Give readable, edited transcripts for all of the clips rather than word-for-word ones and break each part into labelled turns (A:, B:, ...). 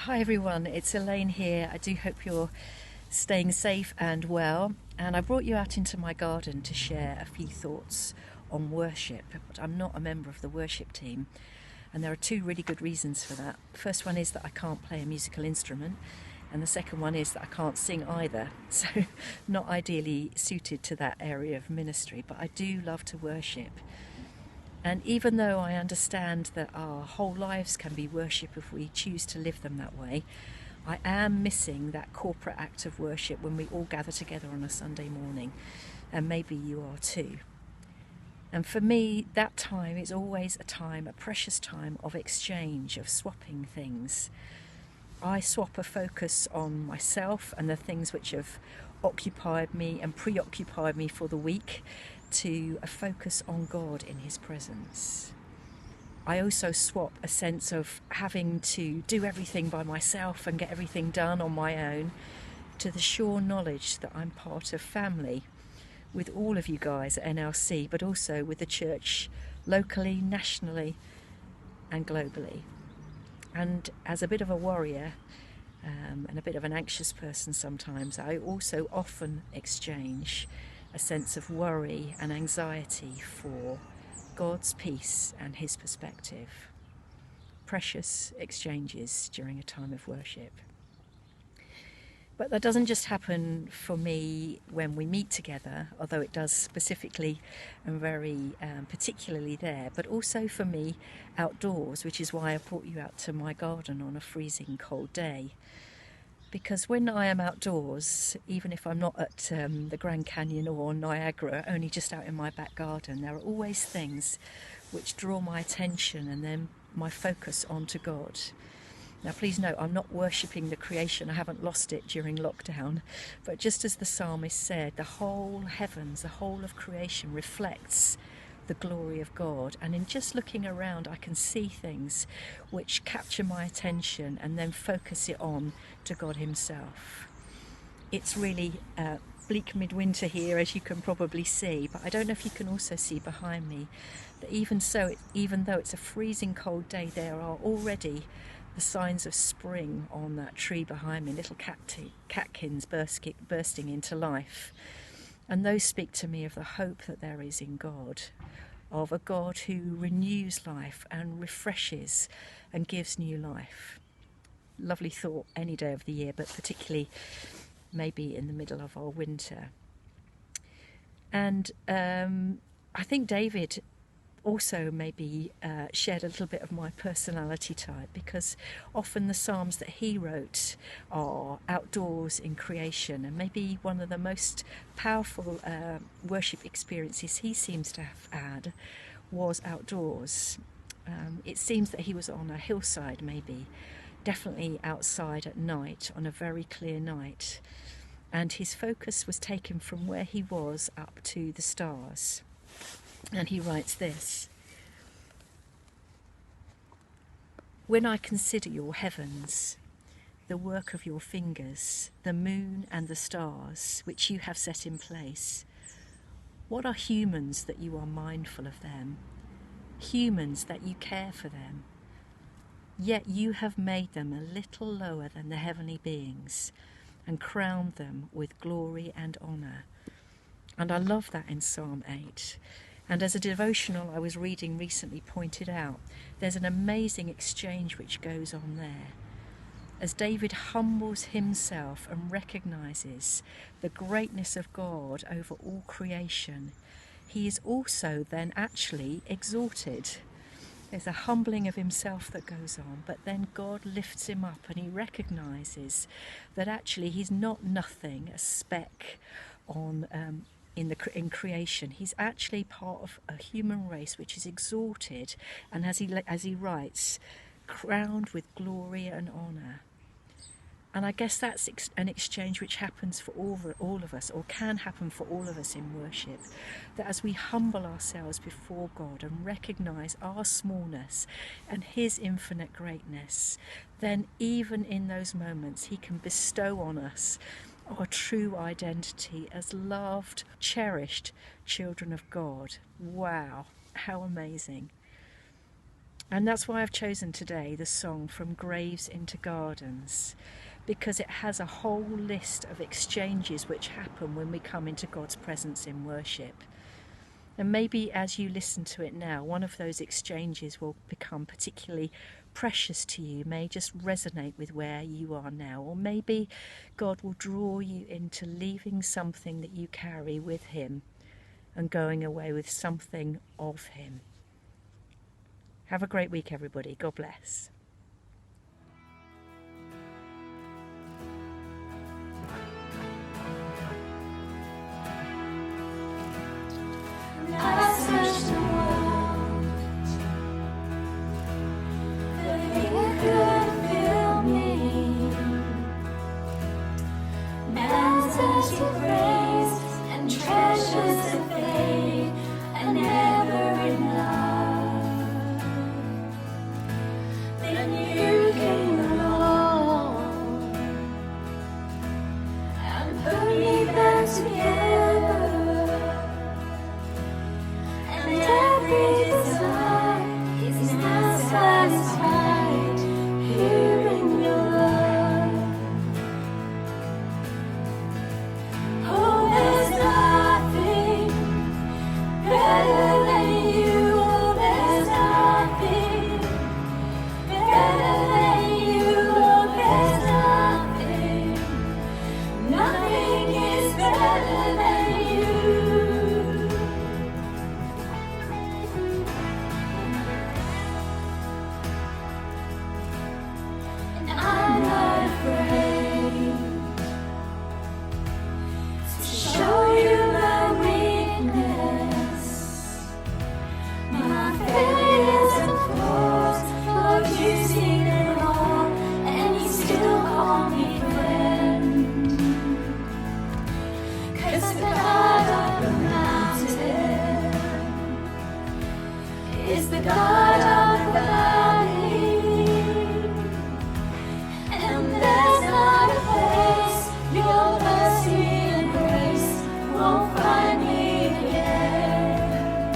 A: Hi everyone, it's Elaine here. I do hope you're staying safe and well, and I brought you out into my garden to share a few thoughts on worship. But I'm not a member of the worship team, and there are two really good reasons for that. The first one is that I can't play a musical instrument, and the second one is that I can't sing either, so not ideally suited to that area of ministry, but I do love to worship. And even though I understand that our whole lives can be worship if we choose to live them that way, I am missing that corporate act of worship when we all gather together on a Sunday morning, and maybe you are too. And for me, that time is always a precious time of exchange, of swapping things. I swap a focus on myself and the things which have occupied me and preoccupied me for the week to a focus on God in His presence. I also swap a sense of having to do everything by myself and get everything done on my own to the sure knowledge that I'm part of family with all of you guys at NLC, but also with the church locally, nationally and globally. And as a bit of a warrior and a bit of an anxious person sometimes, I also often exchange a sense of worry and anxiety for God's peace and His perspective. Precious exchanges during a time of worship. But that doesn't just happen for me when we meet together, although it does specifically and very particularly there, but also for me outdoors, which is why I brought you out to my garden on a freezing cold day. Because when I am outdoors, even if I'm not at the Grand Canyon or Niagara, only just out in my back garden, there are always things which draw my attention and then my focus onto God. Now please note, I'm not worshipping the creation, I haven't lost it during lockdown, but just as the psalmist said, the whole heavens, the whole of creation reflects the glory of God, and in just looking around I can see things which capture my attention and then focus it on to God Himself. It's really bleak midwinter here, as you can probably see, but I don't know if you can also see behind me that even though it's a freezing cold day, there are already the signs of spring on that tree behind me, little catkins bursting into life. And those speak to me of the hope that there is in God, of a God who renews life and refreshes and gives new life. Lovely thought any day of the year, but particularly maybe in the middle of our winter. And I think David also maybe shared a little bit of my personality type, because often the psalms that he wrote are outdoors in creation, and maybe one of the most powerful worship experiences he seems to have had was outdoors. It seems that he was on a hillside, maybe definitely outside at night on a very clear night, and his focus was taken from where he was up to the stars. And he writes this: "When I consider your heavens, the work of your fingers, the moon and the stars which you have set in place, what are humans that you are mindful of them, humans that you care for them? Yet you have made them a little lower than the heavenly beings and crowned them with glory and honour." And I love that in Psalm 8. And as a devotional I was reading recently pointed out, there's an amazing exchange which goes on there. As David humbles himself and recognises the greatness of God over all creation, he is also then actually exalted. There's a humbling of himself that goes on, but then God lifts him up and he recognises that actually he's not nothing, a speck on in creation. He's actually part of a human race which is exalted, and as he writes, crowned with glory and honour. And I guess that's an exchange which happens for all of us, or can happen for all of us in worship, that as we humble ourselves before God and recognise our smallness and His infinite greatness, then even in those moments He can bestow on us our true identity as loved, cherished children of God. Wow, how amazing. And that's why I've chosen today the song From Graves into Gardens, because it has a whole list of exchanges which happen when we come into God's presence in worship. And maybe as you listen to it now, one of those exchanges will become particularly precious to you, may just resonate with where you are now. Or maybe God will draw you into leaving something that you carry with him and going away with something of him. Have a great week, everybody. God bless.
B: I searched the world, nothing could fill me. Man's empty praise and treasures that fade are never enough. Then you came along and put me back together. Every desire is now satisfied here in your love. Oh, there's nothing better than you. Oh, there's nothing better than you. Oh, there's nothing. Nothing is better than you. I'm not afraid to show you my weakness, my failures and flaws. Lord, you've seen it all, and you still call me friend. 'Cause the God of the mountain is the God of the valley. And there's not a place your mercy and grace won't find me again.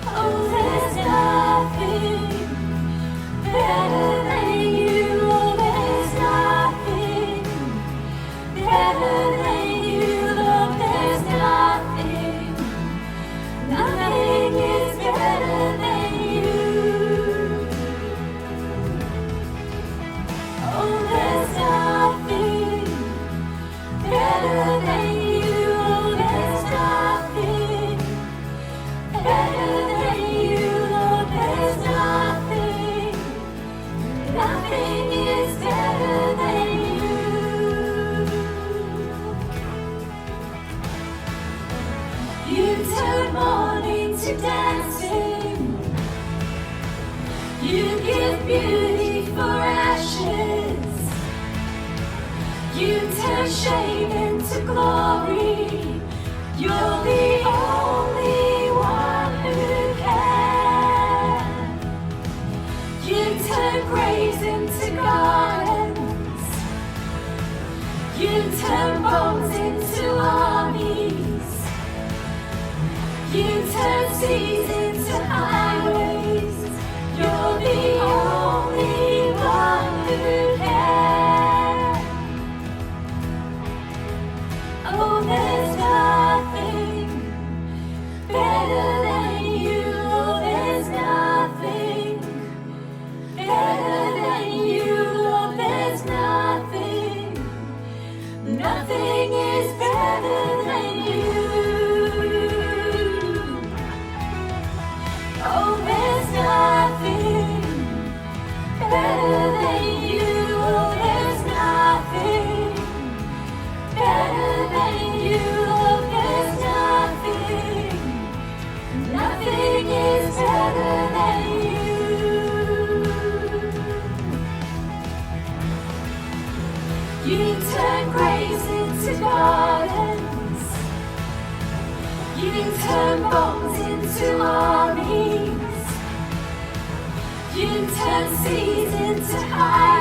B: Oh, there's nothing better than you. Oh, there's nothing better than you. Oh, there's nothing. Nothing is better than you. Oh, there's nothing better than you. Oh, there's nothing better than you. Oh, there's nothing. Nothing is better than you. You turn mourning to dancing. You give beauty for ashes. You turn shame into glory. You're the only one who can. You turn graves into gardens. You turn bones into armies. You turn seas into highways. You're the only one who can. Oh, there's nothing better than you. Oh, there's nothing better than you. Oh, there's nothing. Nothing is better than you. Oh, there's nothing better than you. Oh, there's nothing better than you. Oh, there's nothing. Nothing is better than you. You turn graves into gardens. You turn bones into armies. You turn seas into highways.